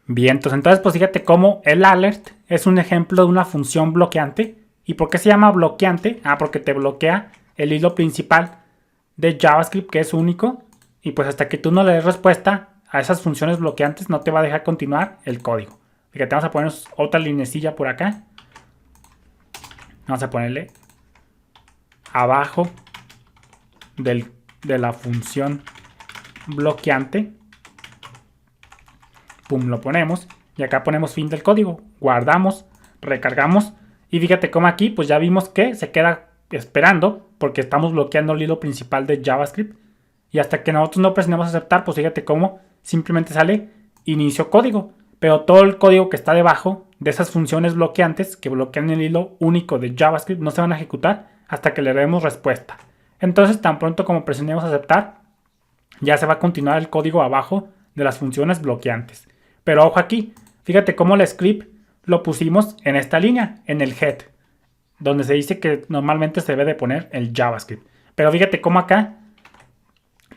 Bien, entonces pues fíjate cómo el alert es un ejemplo de una función bloqueante. ¿Y por qué se llama bloqueante? Porque te bloquea el hilo principal de JavaScript, que es único. Y pues hasta que tú no le des respuesta a esas funciones bloqueantes no te va a dejar continuar el código. Fíjate, vamos a poner otra linecilla por acá. Vamos a ponerle abajo de la función bloqueante. Pum, lo ponemos. Y acá ponemos fin del código. Guardamos, recargamos. Y fíjate cómo aquí pues ya vimos que se queda esperando porque estamos bloqueando el hilo principal de JavaScript. Y hasta que nosotros no presionemos aceptar, pues fíjate cómo simplemente sale inicio código. Pero todo el código que está debajo de esas funciones bloqueantes que bloquean el hilo único de JavaScript no se van a ejecutar hasta que le demos respuesta. Entonces tan pronto como presionemos aceptar, ya se va a continuar el código abajo de las funciones bloqueantes. Pero ojo aquí, fíjate cómo el script lo pusimos en esta línea, en el head, donde se dice que normalmente se debe de poner el JavaScript. Pero fíjate cómo acá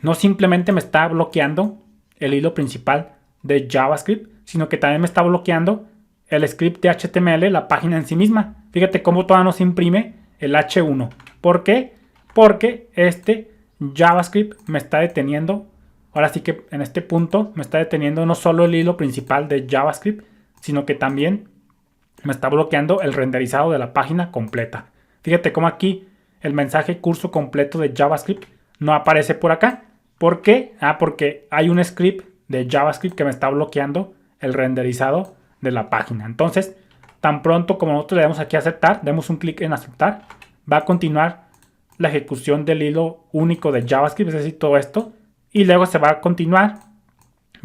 no simplemente me está bloqueando el hilo principal de JavaScript, sino que también me está bloqueando el script de HTML, la página en sí misma. Fíjate cómo todavía no se imprime el H1. ¿Por qué? Porque este JavaScript me está deteniendo. Ahora sí que en este punto me está deteniendo no solo el hilo principal de JavaScript, sino que también me está bloqueando el renderizado de la página completa. Fíjate cómo aquí el mensaje curso completo de JavaScript no aparece por acá. ¿Por qué? Porque hay un script de JavaScript que me está bloqueando el renderizado de la página. Entonces, tan pronto como nosotros le damos aquí a aceptar, demos un clic en aceptar, va a continuar la ejecución del hilo único de JavaScript, es decir, todo esto, y luego se va a continuar,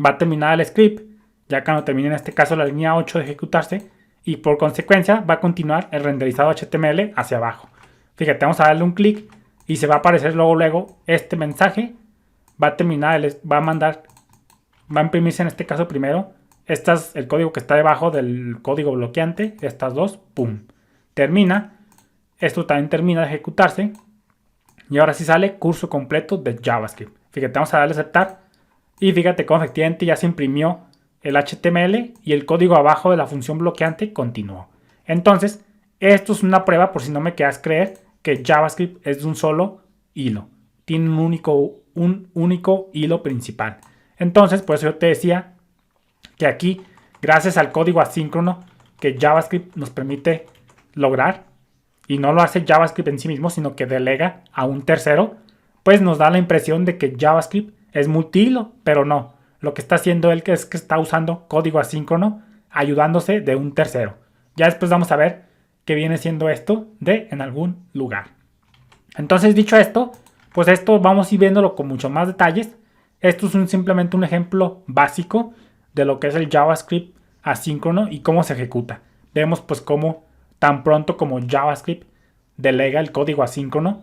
va a terminar el script, ya cuando termine en este caso la línea 8 de ejecutarse, y por consecuencia va a continuar el renderizado HTML hacia abajo. Fíjate, vamos a darle un clic y se va a aparecer luego este mensaje, va a terminar, va a imprimirse en este caso primero el código que está debajo del código bloqueante, estas dos, pum, termina, esto también termina de ejecutarse, y ahora sí sale curso completo de JavaScript. Fíjate, vamos a darle a aceptar, y fíjate cómo efectivamente ya se imprimió el HTML y el código abajo de la función bloqueante continuó. Entonces, esto es una prueba por si no me quedas creer que JavaScript es de un solo hilo, tiene un único hilo principal. Entonces, por eso yo te decía que aquí, gracias al código asíncrono que JavaScript nos permite lograr, y no lo hace JavaScript en sí mismo, sino que delega a un tercero, pues nos da la impresión de que JavaScript es multihilo, pero no. Lo que está haciendo él es que está usando código asíncrono ayudándose de un tercero. Ya después vamos a ver qué viene siendo esto de en algún lugar. Entonces, dicho esto, pues esto vamos a ir viéndolo con mucho más detalles. Esto es simplemente un ejemplo básico de lo que es el JavaScript asíncrono y cómo se ejecuta. Vemos pues cómo tan pronto como JavaScript delega el código asíncrono,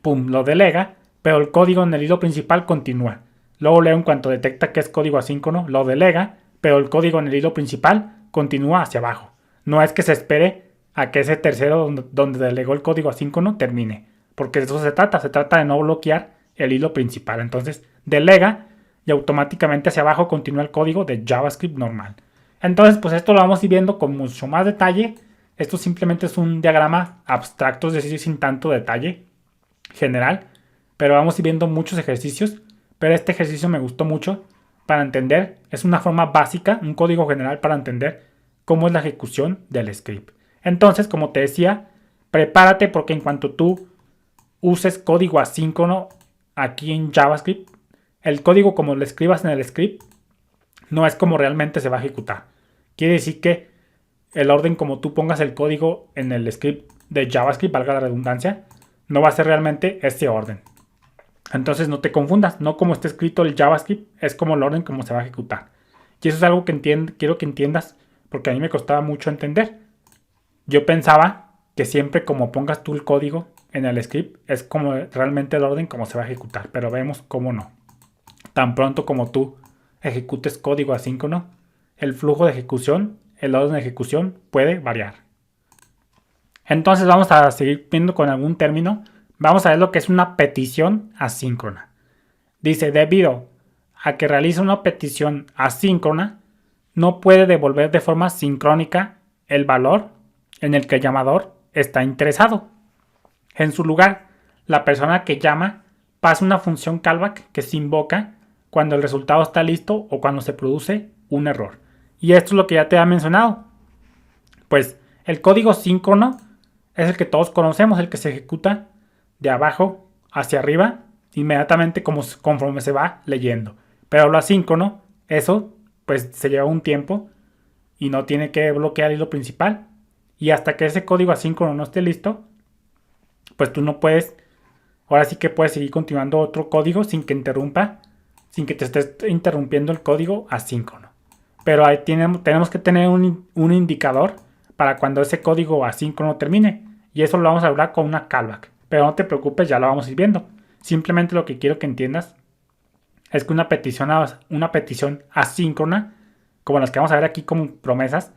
pum, lo delega, pero el código en el hilo principal continúa. Luego en cuanto detecta que es código asíncrono, lo delega, pero el código en el hilo principal continúa hacia abajo. No es que se espere a que ese tercero donde delegó el código asíncrono termine, porque de eso se trata de no bloquear el hilo principal. Entonces delega y automáticamente hacia abajo continúa el código de JavaScript normal. Entonces pues esto lo vamos a ir viendo con mucho más detalle. Esto simplemente es un diagrama abstracto, es decir, sin tanto detalle general, pero vamos a ir viendo muchos ejercicios. Pero este ejercicio me gustó mucho para entender, es una forma básica, un código general para entender cómo es la ejecución del script. Entonces, como te decía, prepárate porque en cuanto tú uses código asíncrono aquí en JavaScript, el código como lo escribas en el script no es como realmente se va a ejecutar. Quiere decir que el orden como tú pongas el código en el script de JavaScript, valga la redundancia, no va a ser realmente ese orden. Entonces no te confundas, no como está escrito el JavaScript, es como el orden como se va a ejecutar. Y eso es algo que quiero que entiendas, porque a mí me costaba mucho entender. Yo pensaba que siempre como pongas tú el código en el script, es como realmente el orden como se va a ejecutar, pero vemos cómo no. Tan pronto como tú ejecutes código asíncrono, el flujo de ejecución, el orden de ejecución puede variar. Entonces vamos a seguir viendo con algún término. Vamos a ver lo que es una petición asíncrona. Dice, debido a que realiza una petición asíncrona, no puede devolver de forma sincrónica el valor en el que el llamador está interesado. En su lugar, la persona que llama pasa una función callback que se invoca cuando el resultado está listo o cuando se produce un error. Y esto es lo que ya te había mencionado. Pues el código síncrono es el que todos conocemos, el que se ejecuta de abajo hacia arriba inmediatamente conforme se va leyendo. Pero lo asíncrono, eso pues se lleva un tiempo y no tiene que bloquear el hilo principal. Y hasta que ese código asíncrono no esté listo, pues tú no puedes, ahora sí que puedes seguir continuando otro código sin que te estés interrumpiendo el código asíncrono. Pero ahí tenemos que tener un indicador para cuando ese código asíncrono termine. Y eso lo vamos a hablar con una callback. Pero no te preocupes, ya lo vamos a ir viendo. Simplemente lo que quiero que entiendas es que una petición asíncrona, como las que vamos a ver aquí como promesas,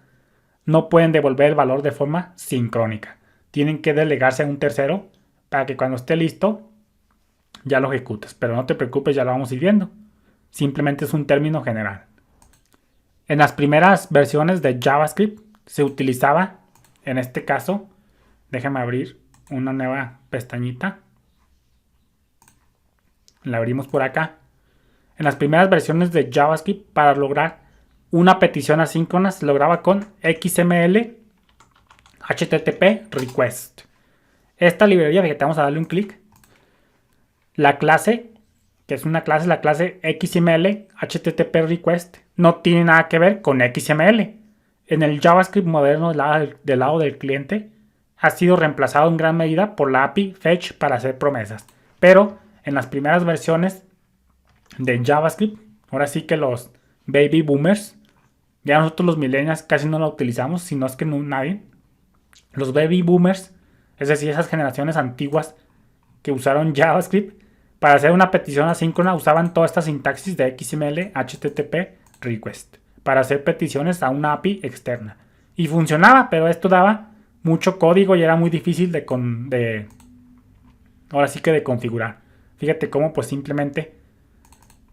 no pueden devolver el valor de forma sincrónica. Tienen que delegarse a un tercero para que cuando esté listo ya lo ejecutes. Pero no te preocupes, ya lo vamos a ir viendo. Simplemente es un término general. En las primeras versiones de JavaScript se utilizaba, en este caso, déjame abrir una nueva pestañita. La abrimos por acá. En las primeras versiones de JavaScript, para lograr una petición asíncrona, se lograba con XML HTTP request. Esta librería, fíjate, vamos a darle un clic. La clase, que es una clase, la clase XML HTTP request, no tiene nada que ver con XML. En el JavaScript moderno del lado del cliente, ha sido reemplazado en gran medida por la API Fetch para hacer promesas. Pero en las primeras versiones de JavaScript, ahora sí que los baby boomers, ya nosotros los millennials casi no lo utilizamos, si no es que no, nadie. Los baby boomers, es decir, esas generaciones antiguas que usaron JavaScript, para hacer una petición asíncrona usaban toda esta sintaxis de XML HTTP request para hacer peticiones a una API externa. Y funcionaba, pero esto daba mucho código y era muy difícil de configurar. Fíjate cómo pues simplemente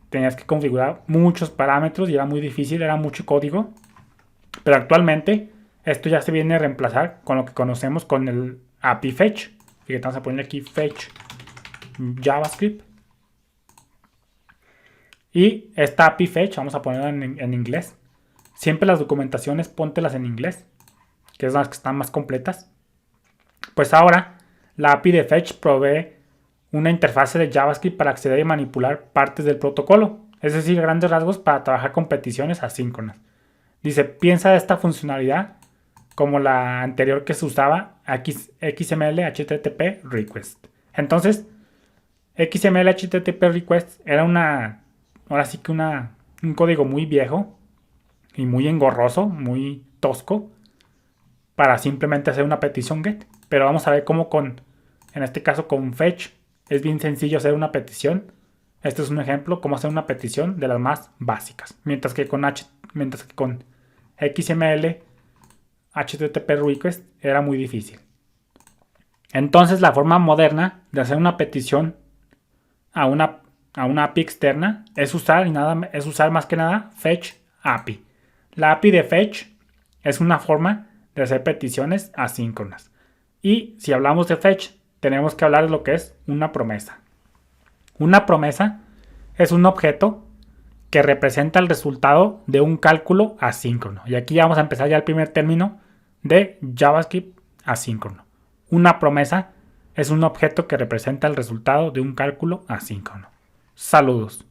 tenías que configurar muchos parámetros y era muy difícil, era mucho código. Pero actualmente esto ya se viene a reemplazar con lo que conocemos con el API Fetch. Fíjate, vamos a ponerle aquí Fetch JavaScript. Y esta API Fetch, vamos a ponerla en inglés. Siempre las documentaciones póntelas en inglés, que es las que están más completas. Pues ahora la API de Fetch provee una interfase de JavaScript para acceder y manipular partes del protocolo, es decir, grandes rasgos para trabajar con peticiones asíncronas. Dice, piensa esta funcionalidad como la anterior que se usaba, XML HTTP request. Entonces, XML HTTP request era un código muy viejo y muy engorroso, muy tosco, para simplemente hacer una petición GET. Pero vamos a ver cómo en este caso con Fetch, es bien sencillo hacer una petición. Este es un ejemplo cómo hacer una petición de las más básicas. Mientras que con XML HTTP request era muy difícil. Entonces la forma moderna de hacer una petición a una API externa es usar más que nada Fetch API. La API de Fetch es una forma de hacer peticiones asíncronas. Y si hablamos de Fetch, tenemos que hablar de lo que es una promesa. Una promesa es un objeto que representa el resultado de un cálculo asíncrono. Y aquí vamos a empezar ya el primer término de JavaScript asíncrono. Una promesa es un objeto que representa el resultado de un cálculo asíncrono. Saludos.